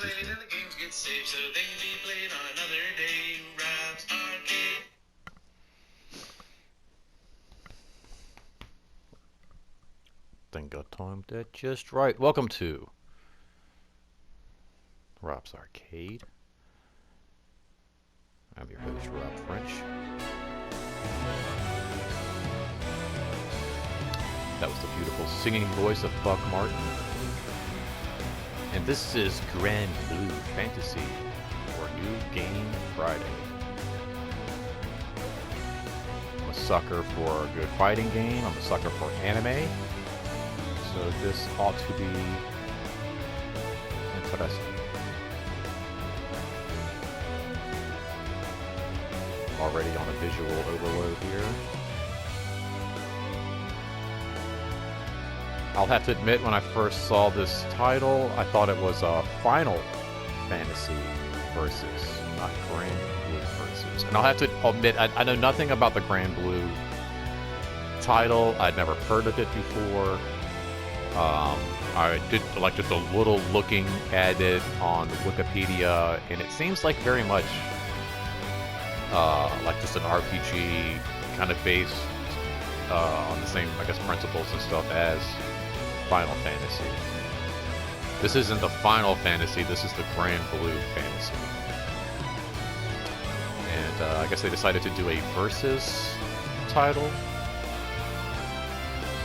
played and the games get saved so they can be played on another day. Rob's Arcade. Think I timed that just right. Welcome to Rob's Arcade. I'm your host, Rob French. That was the beautiful singing voice of Buck Martin. And this is Granblue Fantasy for New Game Friday. I'm a sucker for a good fighting game. I'm a sucker for anime. So this ought to be interesting. Already on a visual overload here. I'll have to admit, when I first saw this title, I thought it was a Final Fantasy versus, not Granblue versus. And I'll have to admit, I know nothing about the Granblue title. I'd never heard of it before. I did like just a little looking at it on Wikipedia, and it seems like very much like just an RPG kind of based on the same, I guess, principles and stuff as Final Fantasy. This isn't the Final Fantasy, this is the Granblue Fantasy. And I guess they decided to do a versus title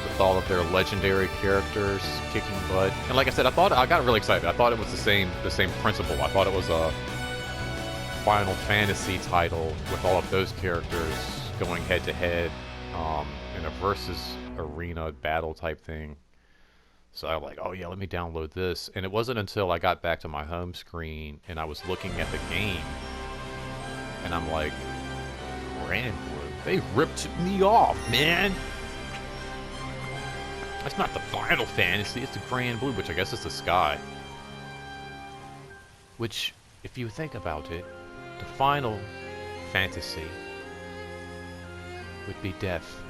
with all of their legendary characters kicking butt. And like I said, I got really excited. I thought it was the same principle. I thought it was a Final Fantasy title with all of those characters going head to head in a versus arena battle type thing. So I'm like, oh yeah, let me download this. And it wasn't until I got back to my home screen and I was looking at the game, and I'm like, Granblue, they ripped me off, man. That's not the Final Fantasy, it's the Granblue, which I guess is the Sky. Which, if you think about it, the Final Fantasy would be death.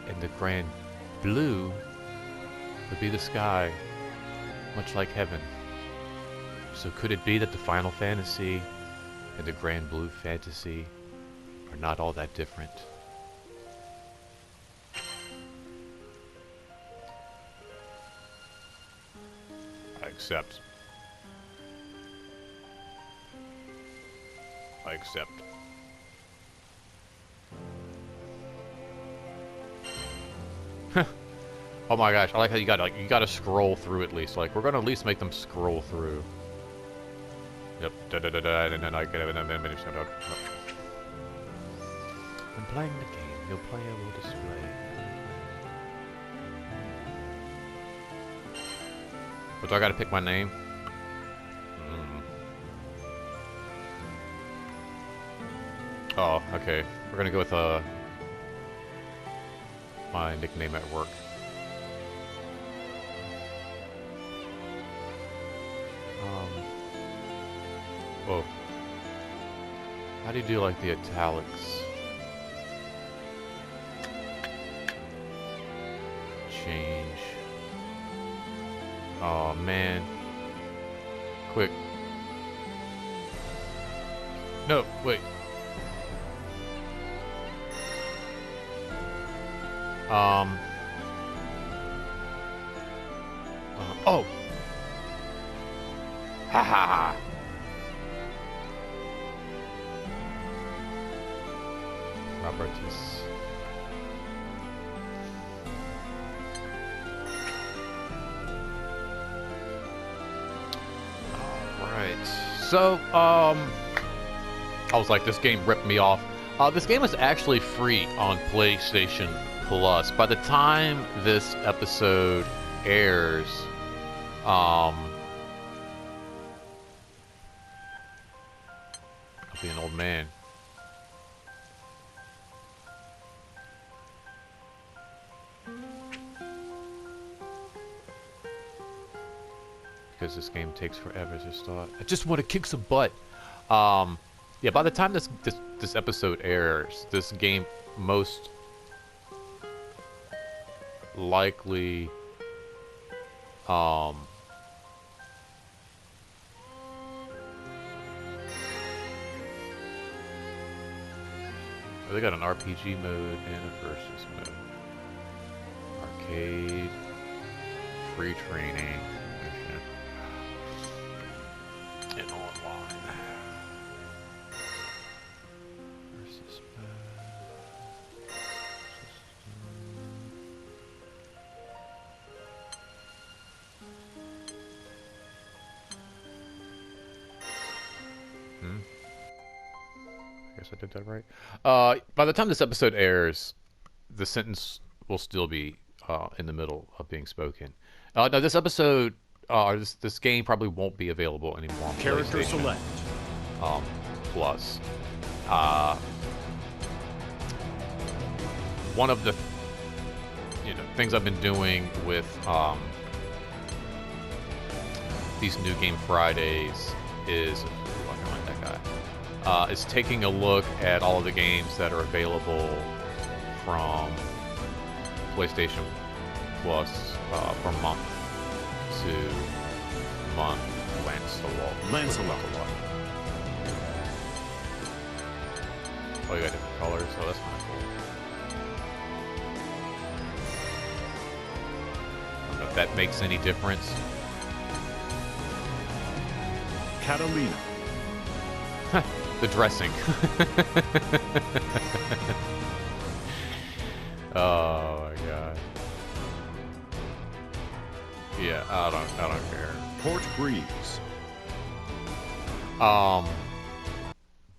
And the Granblue would be the sky, much like heaven. So could it be that the Final Fantasy and the Granblue Fantasy are not all that different? I accept. I accept. Oh my gosh, I like how you gotta scroll through at least. Like, we're gonna at least make them scroll through. Yep, and then I get it, and then finish it out. When playing the game, your player will display. But do I gotta pick my name? Oh, okay. We're gonna go with my nickname at work. Whoa. How do you do like the italics? Change. Oh man. Quick. No, wait. Oh! Ha ha ha! Robertus. Alright. So, I was like, this game ripped me off. This game is actually free on PlayStation Plus. By the time this episode airs, I'll be an old man. Because this game takes forever to start. I just want to kick some butt. Yeah, by the time this episode airs, this game most likely They got an RPG mode and a versus mode. Arcade, free training, and online. Versus mode. I guess I did that right. By the time this episode airs, the sentence will still be in the middle of being spoken. No, this episode, this game probably won't be available anymore on Character PlayStation select. Plus. One of the things I've been doing with these New Game Fridays is is taking a look at all of the games that are available from PlayStation Plus from month to month. Lancelot. Oh, you got different colors, so that's kind of cool. I don't know if that makes any difference. Catalina. The dressing. Oh my god. Yeah, I don't care. Port Breeze.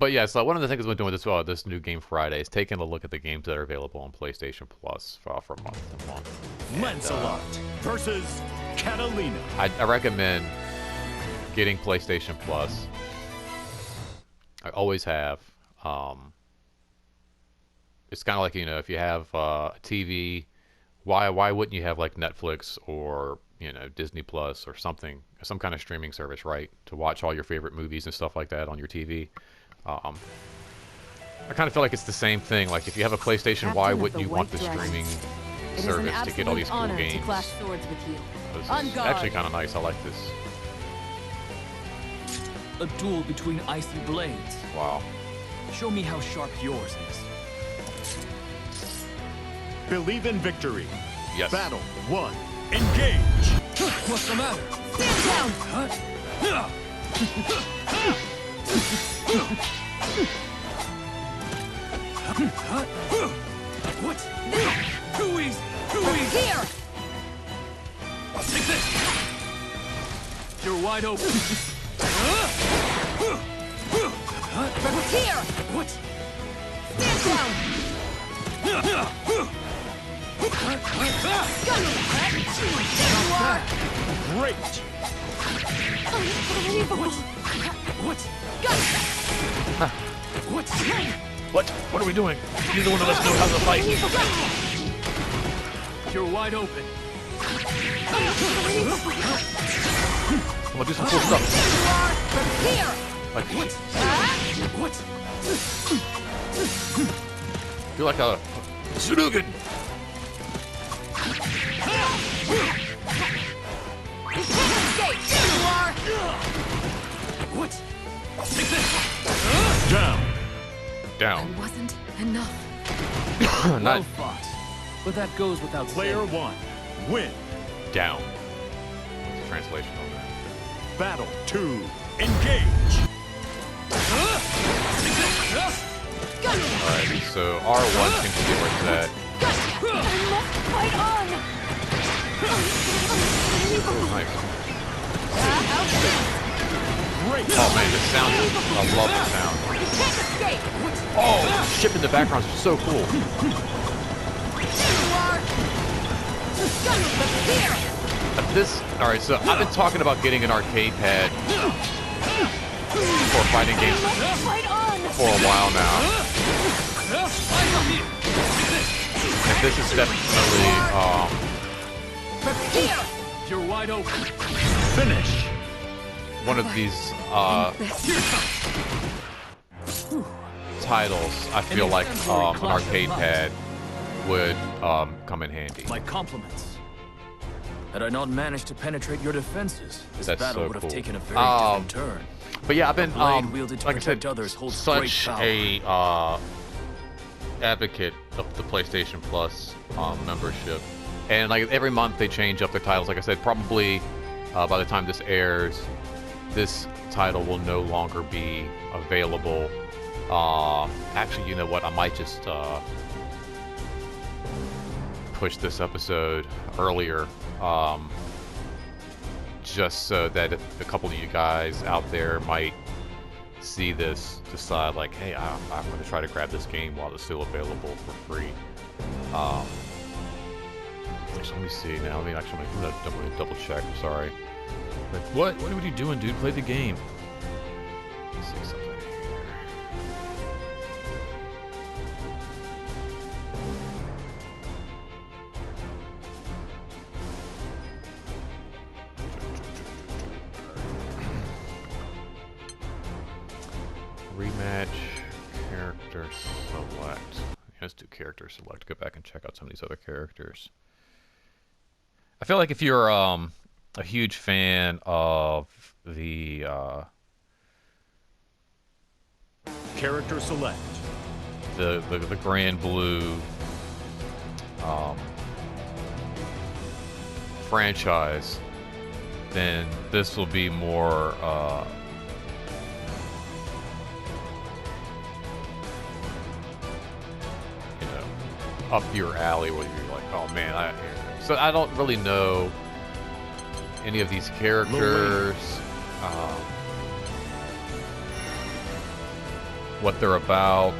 But yeah, so one of the things we're doing with this New Game Friday is taking a look at the games that are available on PlayStation Plus from month to month. Lancelot versus Catalina. I recommend getting PlayStation Plus. I always have. It's kind of like, if you have a TV, why wouldn't you have like Netflix or Disney Plus or some kind of streaming service, right? To watch all your favorite movies and stuff like that on your TV. I kind of feel like it's the same thing. Like if you have a PlayStation, why wouldn't you want the streaming service to get all these cool games? To clash swords with you. This is actually kind of nice. I like this. A duel between icy blades. Wow. Show me how sharp yours is. Believe in victory. Yes. Battle 1. Engage. What's the matter? Stand down! What? Too easy! Too easy! Here! Take this! You're wide open. Here! What? Stand down! There you are! Great. Unbelievable! What? Gotcha! What? What are we doing? Neither one of us know how to fight. You're wide open. I'm gonna do some cool stuff. Here! Like What? feel like a Sudogun. Escape! There you are! What? Take this! Down. Down. Wasn't enough. Well Not fought. But that goes without Player saying. 1. Win. down. What's the translation on that? Battle 2. Engage. Alright, so R1 seems to get rid of that. Gotcha! I must fight on! Nice. Great. Oh man, the sound, I love the sound. You can't escape! Oh, the ship in the background is so cool. There you are! Here! Alright, so I've been talking about getting an arcade pad for fighting games Fight on! for a while now. And this is definitely, Here! You're wide open. Finish. one of these, titles, I feel like, an arcade pad would, come in handy. My compliments. Had I not managed to penetrate your defenses, this That's battle so would have cool. taken a very different turn. But yeah, I've been, blade wielded to like I said, protect others holds such great a advocate of the PlayStation Plus membership, and like every month they change up their titles. Like I said, probably by the time this airs, this title will no longer be available. Actually, you know what? I might just push this episode earlier, just so that if a couple of you guys out there might see this, decide like, hey, I'm going to try to grab this game while it's still available for free. Actually, let me see now. I'm going to double check. I'm sorry. Like, what? What are you doing, dude? Play the game. Let's see something here. Rematch, character select. Let's do character select. Go back and check out some of these other characters. I feel like if you're a huge fan of the Character select. the Granblue franchise, then this will be more you know, up your alley, where you're like, oh man, so I don't really know any of these characters, what they're about.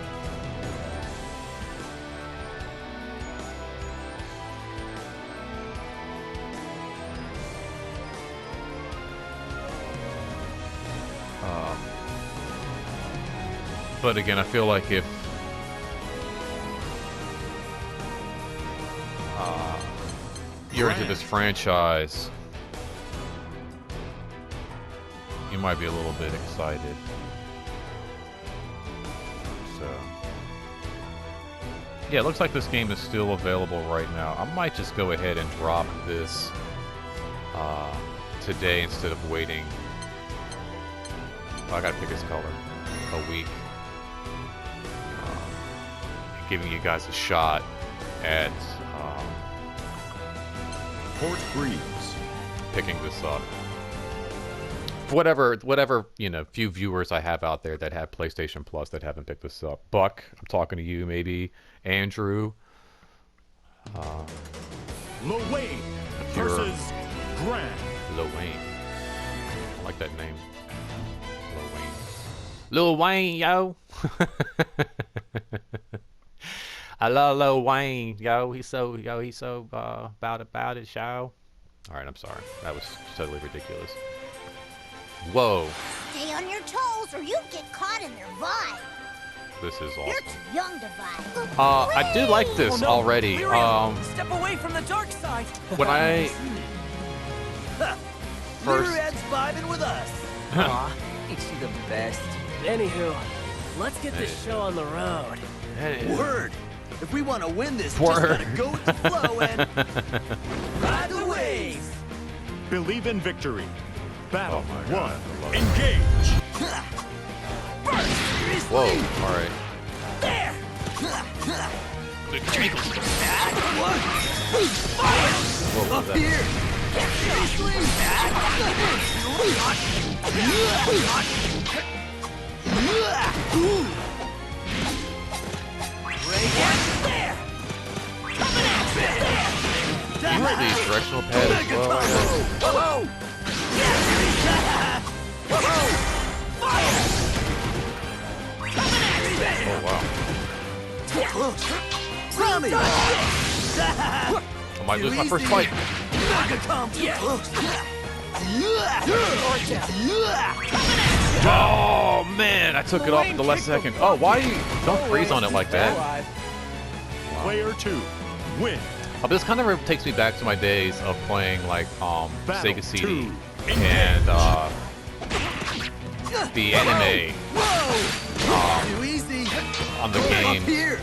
But again, I feel like if you're into this franchise, you might be a little bit excited. So, yeah, it looks like this game is still available right now. I might just go ahead and drop this today instead of waiting. Oh, I gotta pick his color. A week. Giving you guys a shot at Port Breeze. picking this up. Whatever, you know, few viewers I have out there that have PlayStation Plus that haven't picked this up. Buck, I'm talking to you, maybe. Andrew. Lorraine You're- versus Gran. Lil Wayne. I like that name. Lil Wayne. Lil Wayne, yo! I love Lil Wayne, yo. He's so about it, yo. Alright, I'm sorry. That was totally ridiculous. Whoa. Stay on your toes or you get caught in their vibe. This is You're awesome. too young to vibe. I do like this Oh, no. already. Miriam, step away from the dark side. When I first Myriad's vibing with us. Aw, ain't she the best? Anywho, let's get this show on the road. Word. If we want to win this, Word. just gotta go with the flow and ride the waves. Believe in victory. Battle Oh my God, I love one. it. Engage. Whoa, alright. There. What was Up that? here. There. You have the directional pad as well, I guess? Whoa. Oh wow. Tommy. I might lose my first fight. Oh man, I took it off at the last second. Oh, why you don't freeze on it like that? Player 2. Win. Oh, this kind of takes me back to my days of playing like Battle Sega CD 2. and the anime Too easy. on the game Up here.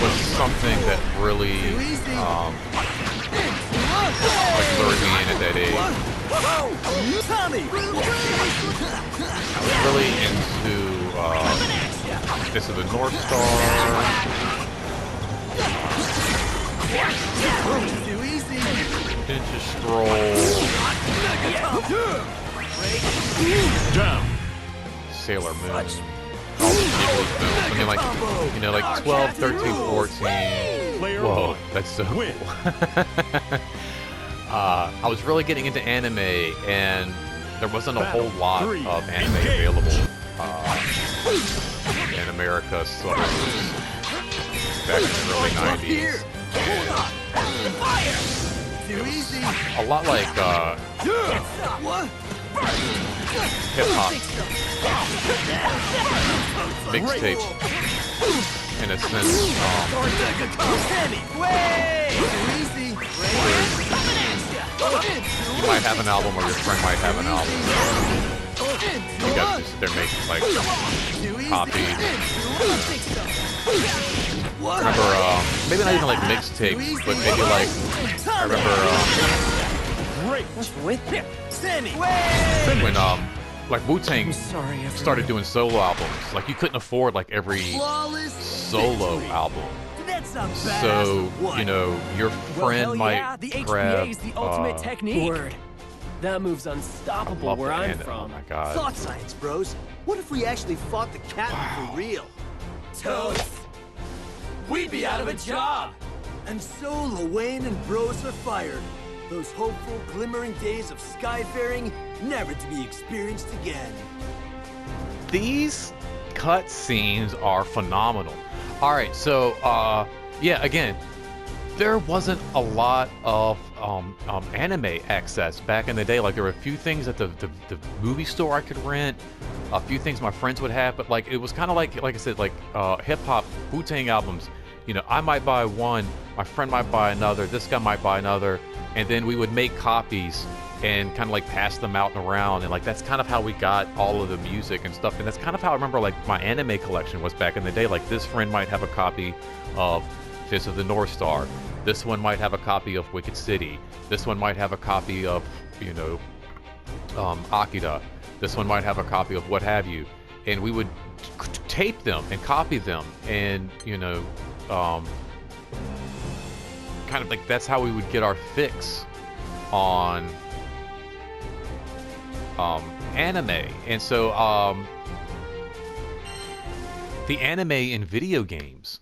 was something that really like lured me in at that age. Tommy. I was really into This is the North Star. Too easy. Ninja Scroll. Down. Sailor Moon. All the Ghibli films. I mean, like, you know, like 12, 13, 14. Player Whoa, one. that's so cool. Win. I was really getting into anime, and there wasn't a whole lot Three. of anime Engage. available in America, so back in the early 90s. Too easy. A lot like What? hip-hop mixtapes, in a sense. Sammy, way! Too easy. You might have an album, or your friend might have an album. You guys just sit there making, like, Too easy. copies. Remember, maybe not even like mixtapes, but maybe like, I remember, Great. What's with him? Sammy, when, like Wu-Tang sorry, everyone. started doing solo albums. Like, you couldn't afford, like, every Flawless solo victory. album. That's a badass So, one. you know, your Well, friend hell might yeah, the grab, HPA is the ultimate technique. Word. That move's I unstoppable love where the I'm anime. Oh from. my god. Thought science, bros. What if we actually fought the captain for real? Toast. We'd be out of a job. And so Luane and bros are fired. Those hopeful, glimmering days of skyfaring, never to be experienced again. These cutscenes are phenomenal. Alright, so, yeah, again, there wasn't a lot of anime access back in the day. Like, there were a few things at the movie store I could rent, a few things my friends would have, but like, it was kind of like I said, like, hip-hop Wu-Tang albums. You know, I might buy one, my friend might buy another, this guy might buy another, and then we would make copies and kind of like pass them out and around, and like that's kind of how we got all of the music and stuff. And that's kind of how I remember like my anime collection was back in the day. Like, this friend might have a copy of Fist of the North Star, this one might have a copy of Wicked City, this one might have a copy of, you know, Akira, this one might have a copy of what have you, and we would tape them and copy them, and, you know, kind of like that's how we would get our fix on anime. And so the anime in video games,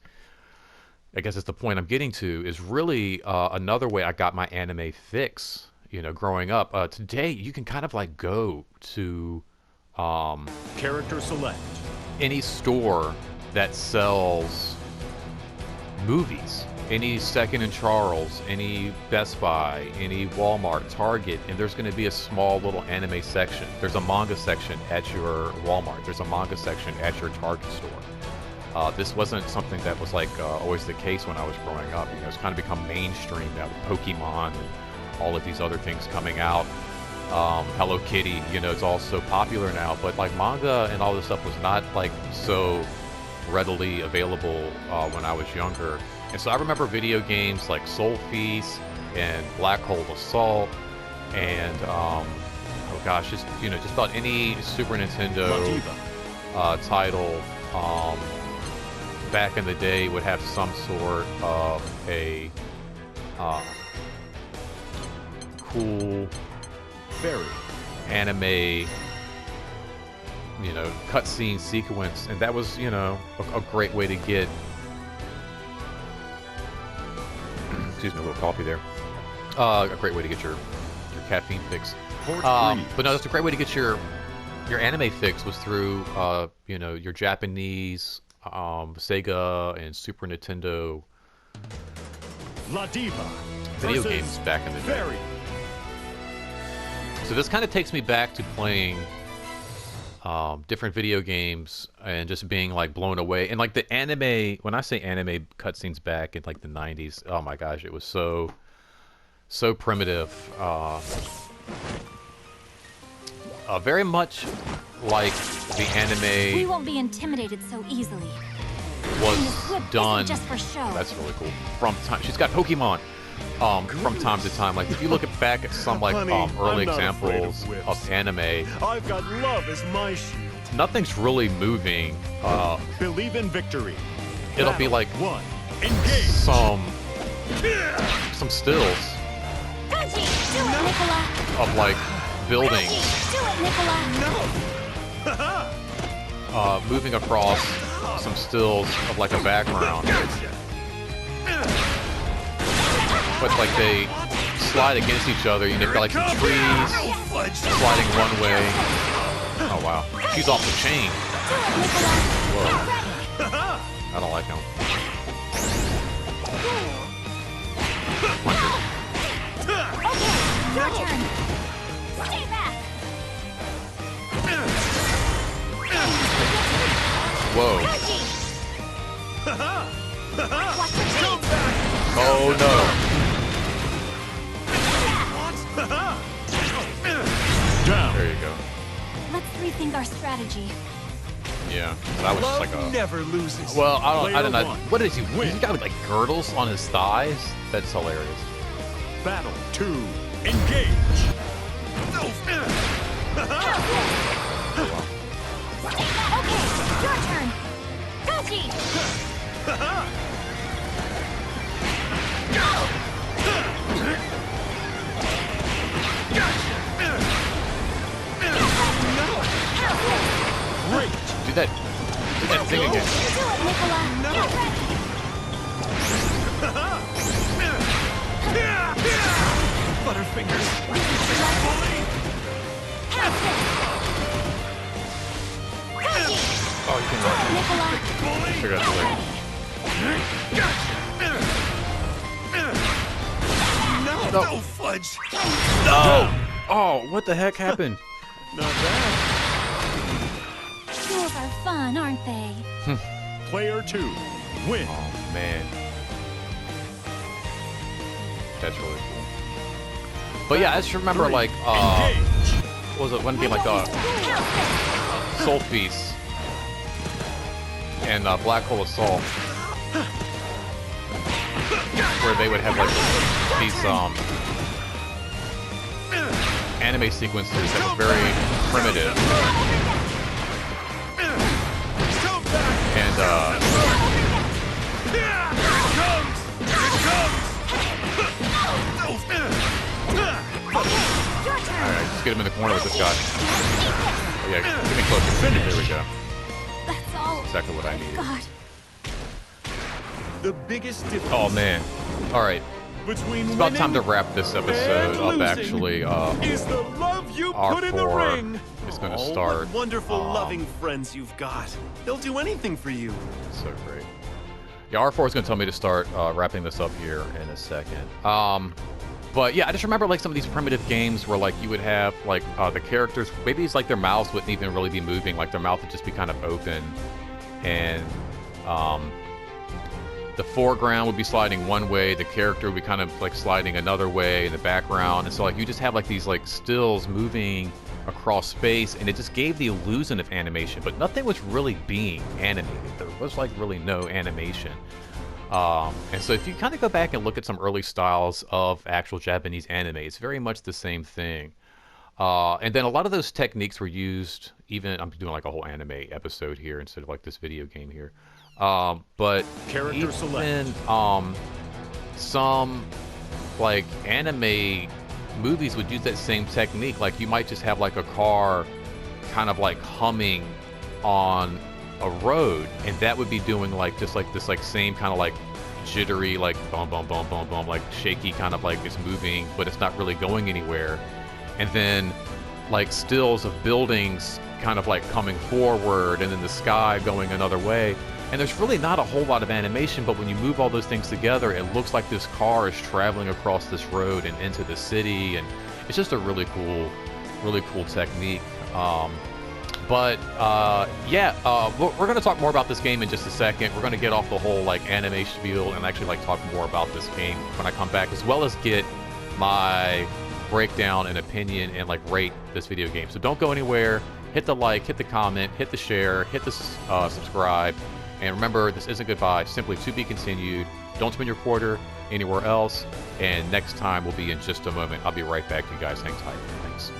I guess that's the point I'm getting to, is really another way I got my anime fix, you know, growing up. Today you can kind of like go to Character select. any store that sells movies, any Second and Charles, any Best Buy, any Walmart, Target, and there's going to be a small little anime section. There's a manga section at your Walmart. There's a manga section at your Target store. This wasn't something that was like always the case when I was growing up. You know, it's kind of become mainstream now with Pokemon and all of these other things coming out. Hello Kitty, you know, it's all so popular now, but like manga and all this stuff was not like so readily available when I was younger. And so I remember video games like Soul Feast and Black Hole Assault and oh gosh, just, you know, just about any Super Nintendo title back in the day would have some sort of a cool Very. anime, you know, cutscene sequence, and that was, you know, a great way to get excuse me, a little coffee there. A great way to get your caffeine fix. But no, that's a great way to get your anime fix was through you know, your Japanese Sega and Super Nintendo La Diva. video versus games back in the day. Very. So this kind of takes me back to playing different video games and just being like blown away. And like the anime, when I say anime cutscenes back in like the 90s, oh my gosh, it was so primitive. Very much like the We anime won't be intimidated so easily. was Whip done. isn't just for show. That's really cool. From time, she's got Pokemon. From time to time, like if you look back at some like Honey, early I'm not afraid of examples whips. of anime, I've got love as my shield. nothing's really moving. Believe in victory. It'll be like One. Engage. some stills Gaji, do it, Nicola. of like buildings Gaji, do it, Nicola. moving across some stills of like a background. But like they slide against each other. You know, they've got like some trees sliding one way. Oh wow, she's off the chain. Whoa, I don't like him. Okay, your turn. Stay back. Whoa. Gaji. Watch your feet. Oh no. Down. There you go. Let's rethink our strategy. Yeah, that was just like a. Never loses. Well, I don't know. Player one. What is he? Win. He's got like girdles on his thighs. That's hilarious. Battle 2. Engage. Okay, your turn. Gaji. Great. Do that thing again. Do it, Nicola. Get ready. Butterfingers. Gaji. Oh, you can run. Nicola. Figure out the way. No fudge. No. Oh, what the heck happened? Not bad. Duels are fun, aren't they? Player 2. Win. Oh man, that's really cool. But yeah, I just remember like Engage. what was it one game like Soul Feast and Black Hole Assault, where they would have like these anime sequences that were very primitive and alright, just get him in the corner with this guy. Oh yeah, get me closer. There we go. That's all. Exactly what I needed. God. The biggest difference Oh man. Alright, between it's about time to winning wrap this episode and up losing actually. is the love you put in the R4 ring. is gonna Oh, start, what wonderful, loving friends you've got. They'll do anything for you. So great. Yeah, R4 is going to tell me to start wrapping this up here in a second. But yeah, I just remember like some of these primitive games where like you would have like the characters, maybe it's like their mouths wouldn't even really be moving, like their mouth would just be kind of open, and the foreground would be sliding one way, the character would be kind of like sliding another way in the background, and so like you just have like these like stills moving across space, and it just gave the illusion of animation, but nothing was really being animated. There was like really no animation. And so if you kind of go back and look at some early styles of actual Japanese anime, it's very much the same thing. And then a lot of those techniques were used, even, I'm doing like a whole anime episode here instead of like this video game here. But Character even select. some like anime movies would use that same technique. Like you might just have like a car kind of like humming on a road, and that would be doing like just like this like same kind of like jittery like boom boom boom boom boom like shaky kind of like it's moving but it's not really going anywhere, and then like stills of buildings kind of like coming forward, and then the sky going another way, and there's really not a whole lot of animation, but when you move all those things together, it looks like this car is traveling across this road and into the city, and it's just a really cool technique. But we're going to talk more about this game in just a second. We're going to get off the whole like anime spiel and actually like talk more about this game when I come back, as well as get my breakdown and opinion and like rate this video game. So don't go anywhere. Hit the like, hit the comment, hit the share, hit the subscribe. And remember, this isn't goodbye, simply to be continued. Don't spend your quarter anywhere else. And next time will be in just a moment. I'll be right back, you guys. Hang tight. Thanks.